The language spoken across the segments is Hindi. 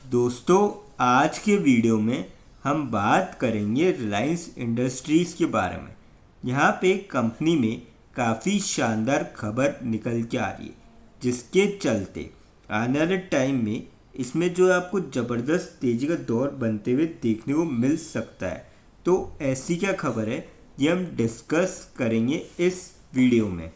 दोस्तों, आज के वीडियो में हम बात करेंगे रिलायंस इंडस्ट्रीज़ के बारे में। यहाँ पे कंपनी में काफ़ी शानदार खबर निकल के आ रही है, जिसके चलते आने वाले टाइम में इसमें जो है आपको ज़बरदस्त तेज़ी का दौर बनते हुए देखने को मिल सकता है। तो ऐसी क्या खबर है, ये हम डिस्कस करेंगे इस वीडियो में।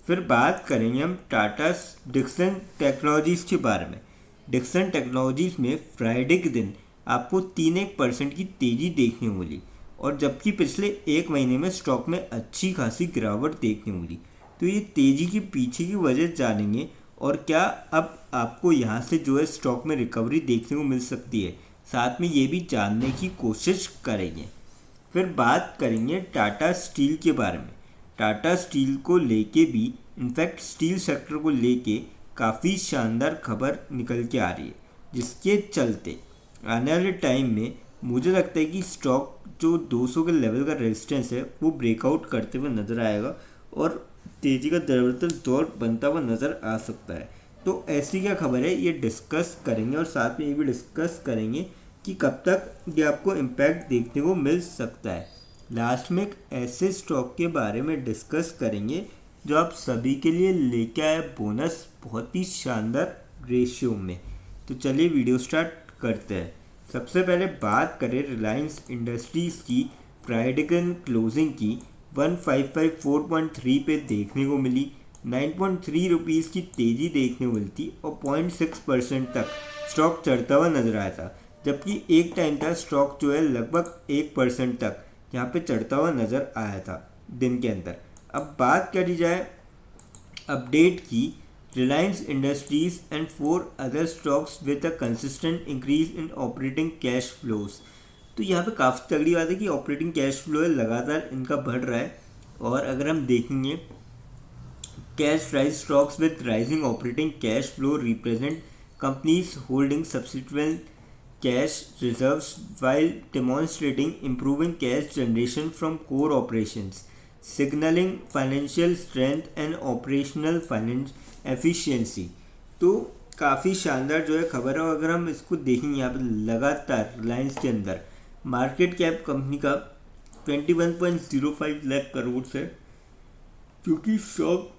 फिर बात करेंगे हम टाटा डिक्सन टेक्नोलॉजीज़ के बारे में। डिक्सन टेक्नोलॉजीज़ में फ्राइडे के दिन आपको 3% की तेज़ी देखने को मिली, और जबकि पिछले एक महीने में स्टॉक में अच्छी खासी गिरावट देखने को मिली। तो ये तेज़ी के पीछे की वजह जानेंगे, और क्या अब आपको यहाँ से जो है स्टॉक में रिकवरी देखने को मिल सकती है, साथ में ये भी जानने की कोशिश करेंगे। फिर बात करेंगे टाटा स्टील के बारे में। टाटा स्टील को लेके भी, इनफैक्ट स्टील सेक्टर को लेके काफ़ी शानदार खबर निकल के आ रही है, जिसके चलते आने वाले टाइम में मुझे लगता है कि स्टॉक जो 200 के लेवल का रेजिस्टेंस है वो ब्रेकआउट करते हुए नज़र आएगा और तेज़ी का ज़बरदस्त दौर बनता हुआ नज़र आ सकता है। तो ऐसी क्या खबर है, ये डिस्कस करेंगे, और साथ में ये भी डिस्कस करेंगे कि कब तक ये आपको इम्पैक्ट देखने को मिल सकता है। लास्ट में एक ऐसे स्टॉक के बारे में डिस्कस करेंगे जो आप सभी के लिए लेके आए बोनस बहुत ही शानदार रेशियो में। तो चलिए वीडियो स्टार्ट करते हैं। सबसे पहले बात करें रिलायंस इंडस्ट्रीज़ की। फ्राइडे के क्लोजिंग की 1554.3 पे देखने को मिली। 9.3 रुपीज़ की तेज़ी देखने को मिलती और 0.6% तक स्टॉक चढ़ता हुआ नजर आया था, जबकि एक टाइम था स्टॉक जो है लगभग 1% तक यहाँ पे चढ़ता हुआ नज़र आया था दिन के अंदर। अब बात करी जाए अपडेट की, Reliance industries and 4 other stocks with a consistent increase in operating cash flows. तो यहाँ पे काफ़ी तगड़ी बात है कि ऑपरेटिंग कैश फ्लो है लगातार इनका बढ़ रहा है। और अगर हम देखेंगे, cash price stocks with rising operating cash flow represent companies holding subsequent cash reserves while demonstrating improving cash generation from core operations, signaling financial strength and operational finance efficiency। तो काफ़ी शानदार जो है खबर है। और अगर हम इसको देखेंगे यहाँ पे लगातार रिलायंस के अंदर मार्केट कैप कंपनी का 21.05 लाख करोड़ से, क्योंकि स्टॉक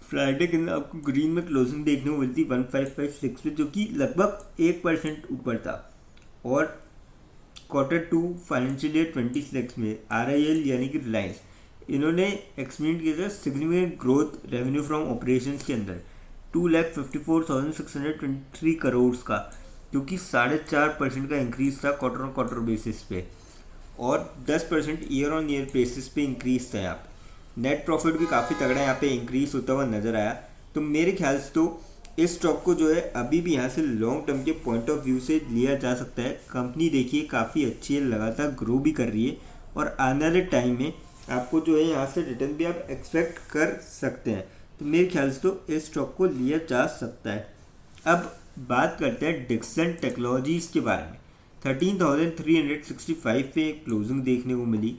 फ्राइडे के दिन आपको ग्रीन में क्लोजिंग देखने को मिलती 1556 पे, जो कि लगभग 1% ऊपर था। और Q2 फाइनेंशियल ईयर 26 में RIL यानी कि रिलायंस, इन्होंने एक्सपीरियंस किया था significant growth revenue from operations के अंदर 2,54,623 करोड़ का, जो कि 4.5% का इंक्रीज था क्वार्टर ऑन क्वार्टर बेसिस पे, और 10% ईयर ऑन ईयर बेसिस पे इंक्रीज था। यहाँ पे नेट प्रॉफिट भी काफ़ी तगड़ा यहाँ पे इंक्रीज होता हुआ नज़र आया। तो मेरे ख्याल से तो इस स्टॉक को जो है अभी भी यहाँ से लॉन्ग टर्म के पॉइंट ऑफ व्यू से लिया जा सकता है। कंपनी देखिए काफ़ी अच्छी है, लगातार ग्रो भी कर रही है, और आने वाले टाइम में आपको जो है यहाँ से रिटर्न भी आप एक्सपेक्ट कर सकते हैं। तो मेरे ख्याल से तो इस स्टॉक को लिया जा सकता है। अब बात करते हैं डिक्सन टेक्नोलॉजीज़ के बारे में। 13,365 पे क्लोजिंग देखने को मिली।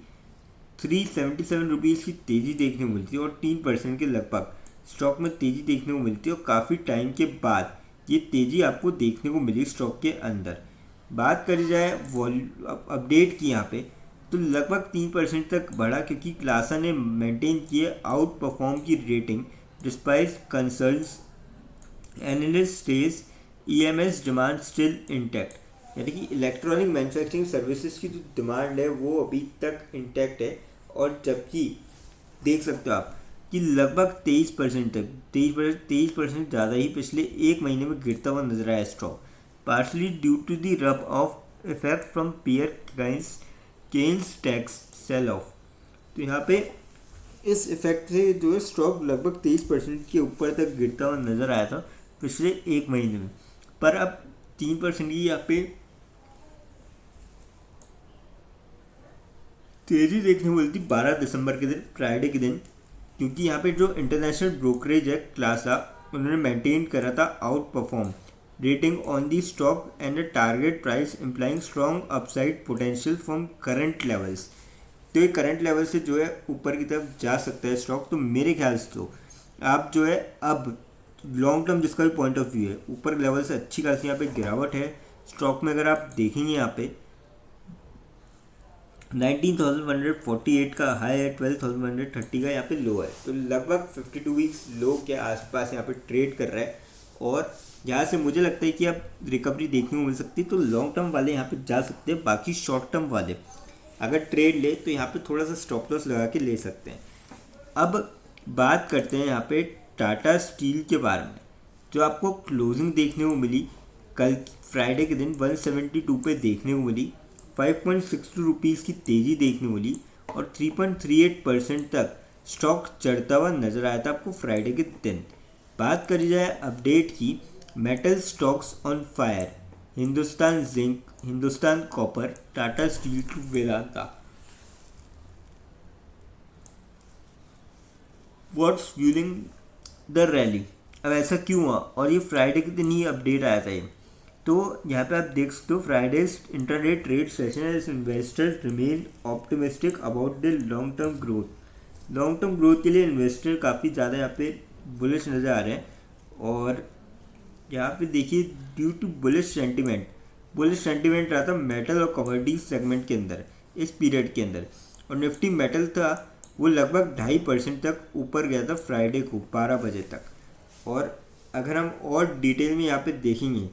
377 रुपीज़ की तेज़ी देखने को मिलती है, और 3% के लगभग स्टॉक में तेज़ी देखने को मिलती है, और काफ़ी टाइम के बाद ये तेज़ी आपको देखने को मिली स्टॉक के अंदर। बात करी जाए अपडेट की यहाँ पे, तो लगभग 3% तक बढ़ा, क्योंकि क्लासा ने मेंटेन किए आउट परफॉर्म की rating despite concerns. Analyst stage EMS demand still intact, यानी कि इलेक्ट्रॉनिक मैन्युफैक्चरिंग सर्विसेज की जो डिमांड है वो अभी तक इंटैक्ट है। और जबकि देख सकते हो आप कि लगभग 23% तक 23% ज़्यादा ही पिछले एक महीने में गिरता हुआ नजर आया stock, partially due to the rub off effect from peer Kaynes tech sell off. तो यहाँ पे इस इफेक्ट से जो है स्टॉक लगभग 23% के ऊपर तक गिरता हुआ नजर आया था पिछले एक महीने में, पर अब 3% की यहाँ पे तेज़ी देखने को मिलती 12 दिसंबर के दिन, फ्राइडे के दिन, क्योंकि यहाँ पे जो इंटरनेशनल ब्रोकरेज है क्लासा, उन्होंने मेंटेन करा था out perform rating on the stock and a target price implying strong upside potential from current levels. तो ये करंट लेवल से जो है ऊपर की तरफ जा सकता है स्टॉक। तो मेरे ख्याल से तो आप जो है अब लॉन्ग टर्म जिसका भी पॉइंट ऑफ व्यू है, ऊपर लेवल से अच्छी खासी यहाँ पे गिरावट है स्टॉक में। अगर आप देखेंगे यहाँ पे 19,148 का हाई है, 12,130 का यहाँ पे लो है, तो लगभग 52 वीक्स लो के आसपास यहाँ पे ट्रेड कर रहा है और यहाँ से मुझे लगता है कि अब रिकवरी देखने को मिल सकती है। तो लॉन्ग टर्म वाले यहाँ पे जा सकते हैं, बाकी शॉर्ट टर्म वाले अगर ट्रेड ले तो यहाँ पे थोड़ा सा स्टॉप लॉस लगा के ले सकते हैं। अब बात करते हैं यहाँ पे टाटा स्टील के बारे में, जो आपको क्लोजिंग देखने को मिली कल फ्राइडे के दिन 172 पे देखने को मिली, 5.62 रुपीज़ की तेज़ी देखने को मिली और 3.38% तक स्टॉक चढ़ता हुआ नजर आया था आपको फ्राइडे के दिन। बात करी जाए अपडेट की, metal stocks on fire, Hindustan zinc, Hindustan copper, Tata steel, Vedanta. What's fuelling the rally, अब ऐसा क्यों हुआ और ये फ्राइडे के दिन ही अपडेट आया था ये। तो यहाँ पे आप देख सकते हो Friday's intraday trade session as investors remain optimistic about the long term growth. Long term growth के लिए इन्वेस्टर काफ़ी ज़्यादा यहाँ पे बुलिश नज़र आ रहे हैं और यहाँ पे देखिए ड्यू टू बुलिश सेंटिमेंट रहा था मेटल और कमोडिटीज सेगमेंट के अंदर इस पीरियड के अंदर, और निफ्टी मेटल था वो लगभग 2.5% तक ऊपर गया था फ्राइडे को 12 बजे तक। और अगर हम और डिटेल में यहाँ पे देखेंगे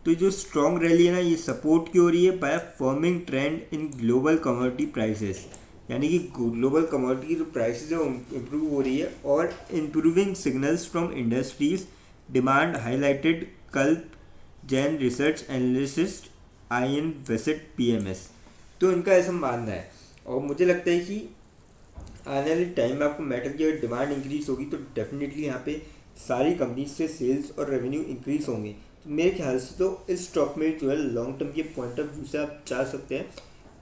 तो जो स्ट्रॉन्ग रैली है ना, ये सपोर्ट की हो रही है by firming trend in global commodity prices, यानी कि ग्लोबल कमोडिटी की जो प्राइसेस है वो इम्प्रूव हो रही है और improving signals from industries demand highlighted कल जैन रिसर्च एनालिस्ट आईएन वेसेट पीएमएस। तो इनका ऐसा मानना है और मुझे लगता है कि आने वाले टाइम में आपको मेटल की अगर डिमांड इंक्रीज होगी तो डेफिनेटली यहाँ पे सारी कंपनीज से सेल्स और रेवेन्यू इंक्रीज होंगे। तो मेरे ख्याल से तो इस स्टॉक में जो है लॉन्ग टर्म के पॉइंट ऑफ व्यू से आप जा सकते हैं,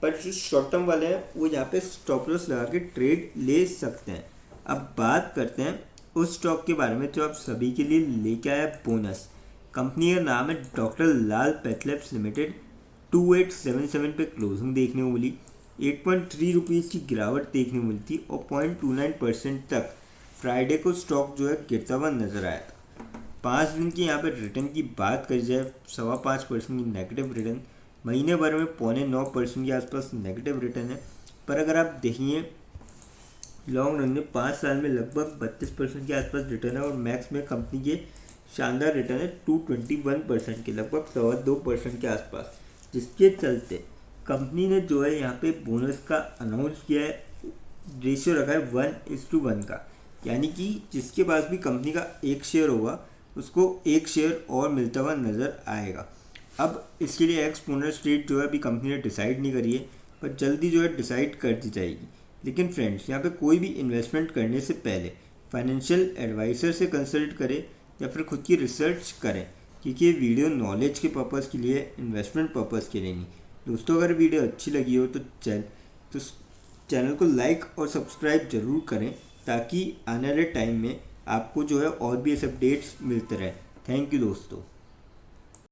पर जो शॉर्ट टर्म वाले हैं वो यहाँ पे स्टॉप लॉस लगा के ट्रेड ले सकते हैं। अब बात करते हैं उस स्टॉक के बारे में जो आप सभी के लिए लेके आया बोनस। कंपनी का नाम है डॉक्टर लाल पैथलैब्स लिमिटेड। 2877 पे क्लोजिंग देखने को मिली, 8.3 रुपीज़ की गिरावट देखने को मिली थी और 0.29% तक फ्राइडे को स्टॉक जो है गिरता हुआ नजर आया था। 5 दिन की यहाँ पर रिटर्न की बात करी जाए 5.25% की नेगेटिव रिटर्न, महीने भर में 0.9% के आसपास नेगेटिव रिटर्न है। पर अगर आप देखिए लॉन्ग रन में 5 साल में लगभग 32% के आसपास रिटर्न है और मैक्स में कंपनी के शानदार रिटर्न है 221% के, लगभग 2.25% के आसपास, जिसके चलते कंपनी ने जो है यहाँ पे बोनस का अनाउंस किया है। रेशियो रखा है 1:1 का, यानी कि जिसके पास भी कंपनी का एक शेयर होगा उसको एक शेयर और मिलता हुआ नज़र आएगा। अब इसके लिए एक्स बोनस रेट जो है अभी कंपनी ने डिसाइड नहीं करी है, पर जल्दी जो है डिसाइड कर दी जाएगी। लेकिन फ्रेंड्स, यहाँ पे कोई भी इन्वेस्टमेंट करने से पहले फाइनेंशियल एडवाइज़र से कंसल्ट करें या फिर खुद की रिसर्च करें, क्योंकि ये वीडियो नॉलेज के पर्पज़ के लिए, इन्वेस्टमेंट पर्पज़ के लिए नहीं। दोस्तों, अगर वीडियो अच्छी लगी हो तो चैनल को लाइक और सब्सक्राइब ज़रूर करें ताकि आने वाले टाइम में आपको जो है और भी ऐसे अपडेट्स मिलते रहे। थैंक यू दोस्तों।